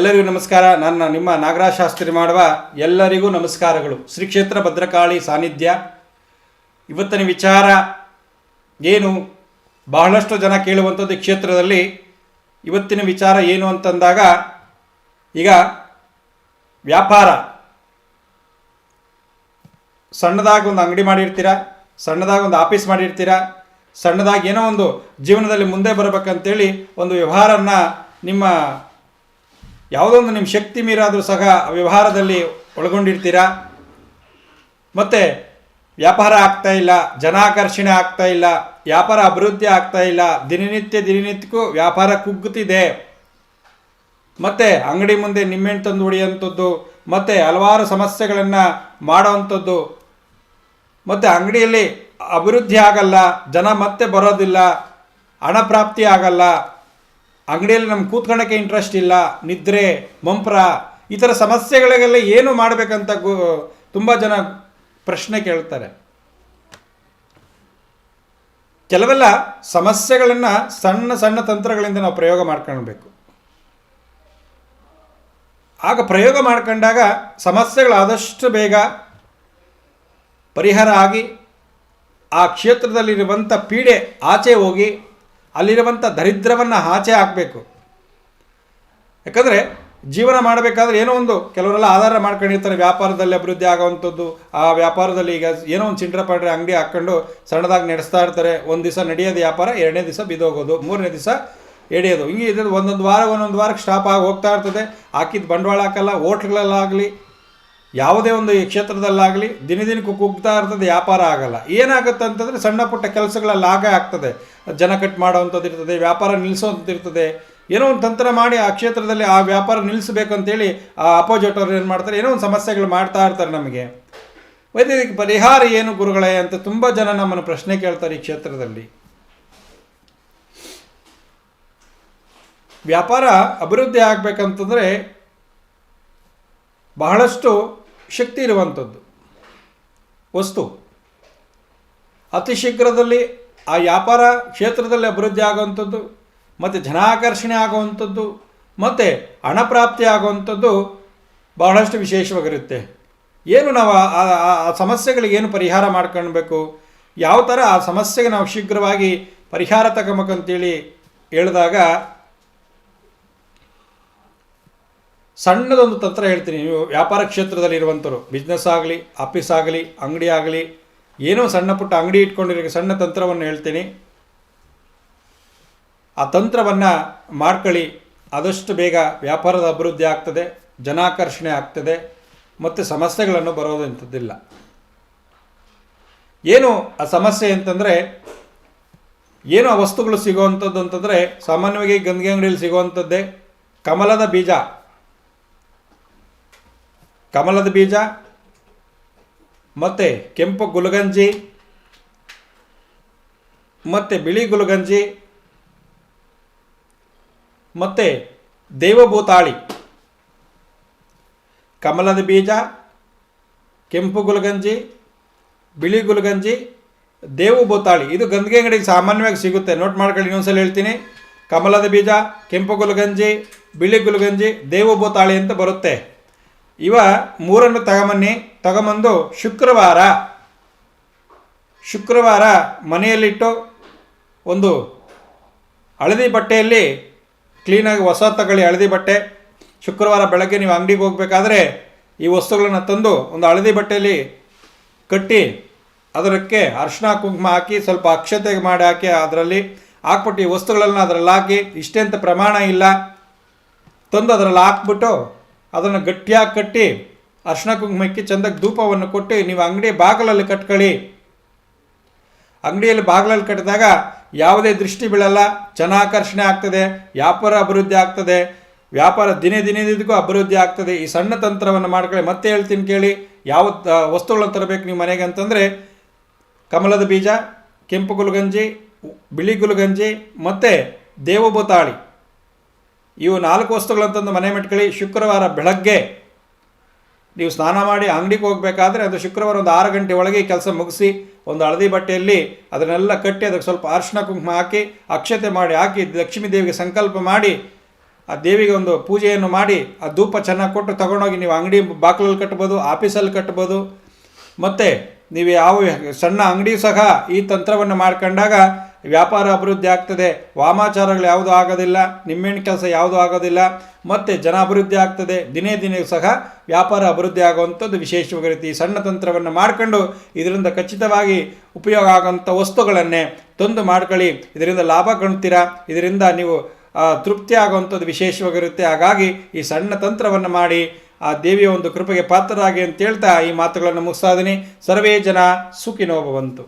ಎಲ್ಲರಿಗೂ ನಮಸ್ಕಾರ. ನನ್ನ ನಿಮ್ಮ ನಾಗರಾಜ ಶಾಸ್ತ್ರಿ ಮಾಡುವ ಎಲ್ಲರಿಗೂ ನಮಸ್ಕಾರಗಳು. ಶ್ರೀ ಕ್ಷೇತ್ರ ಭದ್ರಕಾಳಿ ಸಾನ್ನಿಧ್ಯ. ಇವತ್ತಿನ ವಿಚಾರ ಏನು, ಬಹಳಷ್ಟು ಜನ ಕೇಳುವಂಥದ್ದು ಈ ಕ್ಷೇತ್ರದಲ್ಲಿ. ಇವತ್ತಿನ ವಿಚಾರ ಏನು ಅಂತಂದಾಗ, ಈಗ ವ್ಯಾಪಾರ ಸಣ್ಣದಾಗಿ ಒಂದು ಅಂಗಡಿ ಮಾಡಿರ್ತೀರ, ಸಣ್ಣದಾಗಿ ಒಂದು ಆಫೀಸ್ ಮಾಡಿರ್ತೀರ, ಸಣ್ಣದಾಗಿ ಏನೋ ಒಂದು ಜೀವನದಲ್ಲಿ ಮುಂದೆ ಬರಬೇಕಂತೇಳಿ ಒಂದು ವ್ಯವಹಾರನ ನಿಮ್ಮ ಯಾವುದೊಂದು ನಿಮ್ಮ ಶಕ್ತಿ ಮೀರಾದರೂ ಸಹ ವ್ಯವಹಾರದಲ್ಲಿ ಒಳಗೊಂಡಿರ್ತೀರ. ಮತ್ತು ವ್ಯಾಪಾರ ಆಗ್ತಾ ಇಲ್ಲ, ಜನಾಕರ್ಷಣೆ ಆಗ್ತಾ ಇಲ್ಲ, ವ್ಯಾಪಾರ ಅಭಿವೃದ್ಧಿ ಆಗ್ತಾ ಇಲ್ಲ, ದಿನನಿತ್ಯಕ್ಕೂ ವ್ಯಾಪಾರ ಕುಗ್ಗುತ್ತಿದೆ. ಮತ್ತು ಅಂಗಡಿ ಮುಂದೆ ನಿಮ್ಮೆಣ್ಣು ತಂದು ಹೊಡೆಯುವಂಥದ್ದು, ಮತ್ತು ಹಲವಾರು ಸಮಸ್ಯೆಗಳನ್ನು ಮಾಡೋವಂಥದ್ದು, ಮತ್ತು ಅಂಗಡಿಯಲ್ಲಿ ಅಭಿವೃದ್ಧಿ ಆಗಲ್ಲ, ಜನ ಮತ್ತೆ ಬರೋದಿಲ್ಲ, ಹಣ ಪ್ರಾಪ್ತಿ ಆಗಲ್ಲ, ಅಂಗಡಿಯಲ್ಲಿ ನಮ್ಗೆ ಕೂತ್ಕೊಳ್ಳೋಕ್ಕೆ ಇಂಟ್ರೆಸ್ಟ್ ಇಲ್ಲ, ನಿದ್ರೆ ಮಂಪ್ರ, ಈ ಥರ ಸಮಸ್ಯೆಗಳಿಗೆಲ್ಲ ಏನು ಮಾಡಬೇಕಂತ ತುಂಬ ಜನ ಪ್ರಶ್ನೆ ಕೇಳ್ತಾರೆ. ಕೆಲವೆಲ್ಲ ಸಮಸ್ಯೆಗಳನ್ನು ಸಣ್ಣ ಸಣ್ಣ ತಂತ್ರಗಳಿಂದ ನಾವು ಪ್ರಯೋಗ ಮಾಡ್ಕೊಳ್ಬೇಕು. ಆಗ ಪ್ರಯೋಗ ಮಾಡ್ಕೊಂಡಾಗ ಸಮಸ್ಯೆಗಳು ಆದಷ್ಟು ಬೇಗ ಪರಿಹಾರ ಆಗಿ ಆ ಕ್ಷೇತ್ರದಲ್ಲಿರುವಂಥ ಪೀಡೆ ಆಚೆ ಹೋಗಿ ಅಲ್ಲಿರುವಂಥ ದರಿದ್ರವನ್ನು ಆಚೆ ಹಾಕಬೇಕು. ಯಾಕಂದರೆ ಜೀವನ ಮಾಡಬೇಕಾದ್ರೆ ಏನೋ ಒಂದು ಕೆಲವರೆಲ್ಲ ಆಧಾರ ಮಾಡ್ಕೊಂಡಿರ್ತಾರೆ, ವ್ಯಾಪಾರದಲ್ಲಿ ಅಭಿವೃದ್ಧಿ ಆಗೋವಂಥದ್ದು. ಆ ವ್ಯಾಪಾರದಲ್ಲಿ ಈಗ ಏನೋ ಒಂದು ಚಿಂಡ್ರ ಪಾಡ್ರೆ ಅಂಗಡಿ ಹಾಕ್ಕೊಂಡು ಸಣ್ಣದಾಗಿ ನಡೆಸ್ತಾ ಇರ್ತಾರೆ. ಒಂದು ದಿವಸ ನಡೆಯೋದು ವ್ಯಾಪಾರ, ಎರಡನೇ ದಿವಸ ಬಿದ್ದೋಗೋದು, ಮೂರನೇ ದಿವಸ ಎಡೆಯೋದು. ಹಿಂಗೆ ಇದು ಒಂದೊಂದು ವಾರಕ್ಕೆ ಸ್ಟಾಪ್ ಆಗಿ ಹೋಗ್ತಾ ಇರ್ತದೆ. ಹಾಕಿದ ಬಂಡವಾಳ ಹಾಕಲ್ಲ. ಹೋಟ್ಲ್ಗಳಲ್ಲಾಗಲಿ ಯಾವುದೇ ಒಂದು ಈ ಕ್ಷೇತ್ರದಲ್ಲಾಗಲಿ ದಿನಕ್ಕೂ ಕುಗ್ತಾ ಇರ್ತದೆ, ವ್ಯಾಪಾರ ಆಗಲ್ಲ. ಏನಾಗುತ್ತೆ ಅಂತಂದರೆ ಸಣ್ಣ ಪುಟ್ಟ ಕೆಲಸಗಳಲ್ಲಿ ಆಗ್ತದೆ, ಜನ ಕಟ್ ಮಾಡೋವಂಥದ್ದು ಇರ್ತದೆ, ವ್ಯಾಪಾರ ನಿಲ್ಲಿಸೋವಂಥದ್ದು ಇರ್ತದೆ. ಏನೋ ಒಂದು ತಂತ್ರ ಮಾಡಿ ಆ ಕ್ಷೇತ್ರದಲ್ಲಿ ಆ ವ್ಯಾಪಾರ ನಿಲ್ಲಿಸಬೇಕಂತೇಳಿ ಆ ಅಪೋಸಿಟ್ ಅವ್ರು ಏನು ಮಾಡ್ತಾರೆ, ಏನೋ ಒಂದು ಸಮಸ್ಯೆಗಳು ಮಾಡ್ತಾ ಇರ್ತಾರೆ. ನಮಗೆ ವೈದ್ಯಕೀಯ ಪರಿಹಾರ ಏನು ಗುರುಗಳೇ ಅಂತ ತುಂಬ ಜನ ನಮ್ಮನ್ನು ಪ್ರಶ್ನೆ ಕೇಳ್ತಾರೆ. ಈ ಕ್ಷೇತ್ರದಲ್ಲಿ ವ್ಯಾಪಾರ ಅಭಿವೃದ್ಧಿ ಆಗಬೇಕಂತಂದರೆ ಬಹಳಷ್ಟು ಶಕ್ತಿ ಇರುವಂಥದ್ದು ವಸ್ತು. ಅತಿ ಶೀಘ್ರದಲ್ಲಿ ಆ ವ್ಯಾಪಾರ ಕ್ಷೇತ್ರದಲ್ಲಿ ಅಭಿವೃದ್ಧಿ ಆಗುವಂಥದ್ದು, ಮತ್ತು ಜನಾಕರ್ಷಣೆ ಆಗುವಂಥದ್ದು, ಮತ್ತು ಹಣ ಪ್ರಾಪ್ತಿ ಆಗುವಂಥದ್ದು ಬಹಳಷ್ಟು ವಿಶೇಷವಾಗಿರುತ್ತೆ. ಏನು ನಾವು ಆ ಸಮಸ್ಯೆಗಳಿಗೆ ಏನು ಪರಿಹಾರ ಮಾಡ್ಕೊಳ್ಬೇಕು, ಯಾವ ಥರ ಆ ಸಮಸ್ಯೆಗೆ ನಾವು ಶೀಘ್ರವಾಗಿ ಪರಿಹಾರ ತಗೋಬೇಕಂತೇಳಿ ಹೇಳಿದಾಗ ಸಣ್ಣದೊಂದು ತಂತ್ರ ಹೇಳ್ತೀನಿ. ನೀವು ವ್ಯಾಪಾರ ಕ್ಷೇತ್ರದಲ್ಲಿ ಇರುವಂಥವ್ರು, ಬಿಸ್ನೆಸ್ ಆಗಲಿ, ಆಫೀಸ್ ಆಗಲಿ, ಅಂಗಡಿ ಆಗಲಿ, ಏನೋ ಸಣ್ಣ ಪುಟ್ಟ ಅಂಗಡಿ ಇಟ್ಕೊಂಡಿರೋ ಸಣ್ಣ ತಂತ್ರವನ್ನು ಹೇಳ್ತೀನಿ. ಆ ತಂತ್ರವನ್ನು ಮಾಡ್ಕೊಳ್ಳಿ. ಆದಷ್ಟು ಬೇಗ ವ್ಯಾಪಾರದ ಅಭಿವೃದ್ಧಿ ಆಗ್ತದೆ, ಜನಾಕರ್ಷಣೆ ಆಗ್ತದೆ, ಮತ್ತು ಸಮಸ್ಯೆಗಳನ್ನು ಬರೋದಂಥದ್ದಿಲ್ಲ. ಏನು ಆ ಸಮಸ್ಯೆ ಅಂತಂದರೆ, ಏನು ಆ ವಸ್ತುಗಳು ಸಿಗೋವಂಥದ್ದು ಅಂತಂದರೆ, ಸಾಮಾನ್ಯವಾಗಿ ಗಂದಿಗೆ ಅಂಗಡಿಯಲ್ಲಿ ಸಿಗೋವಂಥದ್ದೇ ಕಮಲದ ಬೀಜ ಮತ್ತು ಕೆಂಪು ಗುಲಗಂಜಿ ಮತ್ತು ಬಿಳಿ ಗುಲಗಂಜಿ ಮತ್ತು ದೇವಭೂತಾಳಿ. ಕಮಲದ ಬೀಜ, ಕೆಂಪು ಗುಲಗಂಜಿ, ಬಿಳಿ ಗುಲಗಂಜಿ, ದೇವಭೂತಾಳಿ. ಇದು ಗಂದಿಗೆ ಅಂಗಡಿಗೆ ಸಾಮಾನ್ಯವಾಗಿ ಸಿಗುತ್ತೆ. ನೋಟ್ ಮಾಡ್ಕೊಳ್ಳಿ, ಇನ್ನೊಂದ್ಸಲ ಹೇಳ್ತೀನಿ. ಕಮಲದ ಬೀಜ, ಕೆಂಪು ಗುಲಗಂಜಿ, ಬಿಳಿ ಗುಲಗಂಜಿ, ದೇವಭೂತಾಳಿ ಅಂತ ಬರುತ್ತೆ. ಇವ ಮೂರನ್ನು ತಗೊಂಬಂದು ಶುಕ್ರವಾರ ಮನೆಯಲ್ಲಿಟ್ಟು ಒಂದು ಹಳದಿ ಬಟ್ಟೆಯಲ್ಲಿ ಕ್ಲೀನಾಗಿ ಹೊಸ ತಗೊಳ್ಳಿ, ಹಳದಿ ಬಟ್ಟೆ. ಶುಕ್ರವಾರ ಬೆಳಗ್ಗೆ ನೀವು ಅಂಗಡಿಗೆ ಹೋಗಬೇಕಾದ್ರೆ ಈ ವಸ್ತುಗಳನ್ನು ತಂದು ಒಂದು ಹಳದಿ ಬಟ್ಟೆಯಲ್ಲಿ ಕಟ್ಟಿ ಅದಕ್ಕೆ ಅರಿಶಿನ ಕುಂಕುಮ ಹಾಕಿ ಸ್ವಲ್ಪ ಅಕ್ಷತೆ ಮಾಡಿ ಹಾಕಿ ಅದರಲ್ಲಿ ಹಾಕ್ಬಿಟ್ಟು ಈ ವಸ್ತುಗಳನ್ನು ಅದರಲ್ಲಿ ಹಾಕಿ, ಇಷ್ಟೇ ಅಂತ ಪ್ರಮಾಣ ಇಲ್ಲ, ತಂದು ಅದರಲ್ಲಿ ಹಾಕ್ಬಿಟ್ಟು ಅದನ್ನು ಗಟ್ಟಿಯಾಗಿ ಕಟ್ಟಿ ಅರಿಶಿನ ಕುಂಕುಮಕ್ಕೆ ಚೆಂದಾಗಿ ಧೂಪವನ್ನು ಕೊಟ್ಟು ನೀವು ಅಂಗಡಿ ಬಾಗಿಲಲ್ಲಿ ಕಟ್ಕೊಳ್ಳಿ. ಅಂಗಡಿಯಲ್ಲಿ ಬಾಗಿಲಲ್ಲಿ ಕಟ್ಟಿದಾಗ ಯಾವುದೇ ದೃಷ್ಟಿ ಬೀಳಲ್ಲ, ಜನಾಕರ್ಷಣೆ ಆಗ್ತದೆ, ವ್ಯಾಪಾರ ಅಭಿವೃದ್ಧಿ ಆಗ್ತದೆ, ವ್ಯಾಪಾರ ದಿನದಿನಕ್ಕೂ ಅಭಿವೃದ್ಧಿ ಆಗ್ತದೆ. ಈ ಸಣ್ಣ ತಂತ್ರವನ್ನು ಮಾಡ್ಕೊಳ್ಳಿ. ಮತ್ತೆ ಹೇಳ್ತೀನಿ ಕೇಳಿ. ಯಾವ ವಸ್ತುಗಳನ್ನು ತರಬೇಕು ನೀವು ಮನೆಗೆ ಅಂತಂದರೆ, ಕಮಲದ ಬೀಜ, ಕೆಂಪು ಗುಲಗಂಜಿ, ಬಿಳಿ ಗುಲಗಂಜಿ ಮತ್ತು ದೇವಭೂತಾಳಿ. ಇವು 4 ವಸ್ತುಗಳಂತಂದು ಮನೆ ಮೆಟ್ಕೊಳ್ಳಿ. ಶುಕ್ರವಾರ ಬೆಳಗ್ಗೆ ನೀವು ಸ್ನಾನ ಮಾಡಿ ಅಂಗಡಿಗೆ ಹೋಗಬೇಕಾದ್ರೆ ಅದು ಶುಕ್ರವಾರ ಒಂದು 6 ಗಂಟೆ ಒಳಗೆ ಕೆಲಸ ಮುಗಿಸಿ ಒಂದು ಹಳದಿ ಬಟ್ಟೆಯಲ್ಲಿ ಅದನ್ನೆಲ್ಲ ಕಟ್ಟಿ ಅದಕ್ಕೆ ಸ್ವಲ್ಪ ಅರಿಶಿನ ಕುಂಕುಮ ಹಾಕಿ ಅಕ್ಷತೆ ಮಾಡಿ ಹಾಕಿ ಲಕ್ಷ್ಮೀ ದೇವಿಗೆ ಸಂಕಲ್ಪ ಮಾಡಿ ಆ ದೇವಿಗೆ ಒಂದು ಪೂಜೆಯನ್ನು ಮಾಡಿ ಆ ಧೂಪ ಚೆನ್ನಾಗಿ ಕೊಟ್ಟು ತಗೊಂಡೋಗಿ ನೀವು ಅಂಗಡಿ ಬಾಗಿಲಲ್ಲಿ ಕಟ್ಬೋದು, ಆಫೀಸಲ್ಲಿ ಕಟ್ಬೋದು. ಮತ್ತು ನೀವು ಯಾವ ಸಣ್ಣ ಅಂಗಡಿ ಸಹ ಈ ತಂತ್ರವನ್ನು ಮಾಡ್ಕೊಂಡಾಗ ವ್ಯಾಪಾರ ಅಭಿವೃದ್ಧಿ ಆಗ್ತದೆ, ವಾಮಾಚಾರಗಳು ಯಾವುದೂ ಆಗೋದಿಲ್ಲ, ನಿಮ್ಮೆಣ್ಣು ಕೆಲಸ ಯಾವುದೂ ಆಗೋದಿಲ್ಲ, ಮತ್ತು ಜನ ಅಭಿವೃದ್ಧಿ ಆಗ್ತದೆ. ದಿನೇ ದಿನೇ ಸಹ ವ್ಯಾಪಾರ ಅಭಿವೃದ್ಧಿ ಆಗುವಂಥದ್ದು ವಿಶೇಷವಾಗಿರುತ್ತೆ. ಈ ಸಣ್ಣ ತಂತ್ರವನ್ನು ಮಾಡ್ಕೊಂಡು ಇದರಿಂದ ಖಚಿತವಾಗಿ ಉಪಯೋಗ ಆಗೋಂಥ ವಸ್ತುಗಳನ್ನೇ ತಂದು ಮಾಡ್ಕೊಳ್ಳಿ. ಇದರಿಂದ ಲಾಭ ಕಾಣ್ತೀರಾ, ಇದರಿಂದ ನೀವು ತೃಪ್ತಿ ಆಗುವಂಥದ್ದು ವಿಶೇಷವಾಗಿರುತ್ತೆ. ಹಾಗಾಗಿ ಈ ಸಣ್ಣ ತಂತ್ರವನ್ನು ಮಾಡಿ ಆ ದೇವಿಯ ಒಂದು ಕೃಪೆಗೆ ಪಾತ್ರರಾಗಿ ಅಂತ ಹೇಳ್ತಾ ಈ ಮಾತುಗಳನ್ನು ಮುಗಿಸ್ತಾ ಇದ್ದೀನಿ. ಸರ್ವೇ ಜನ ಸುಖಿನೋ ಭವಂತು.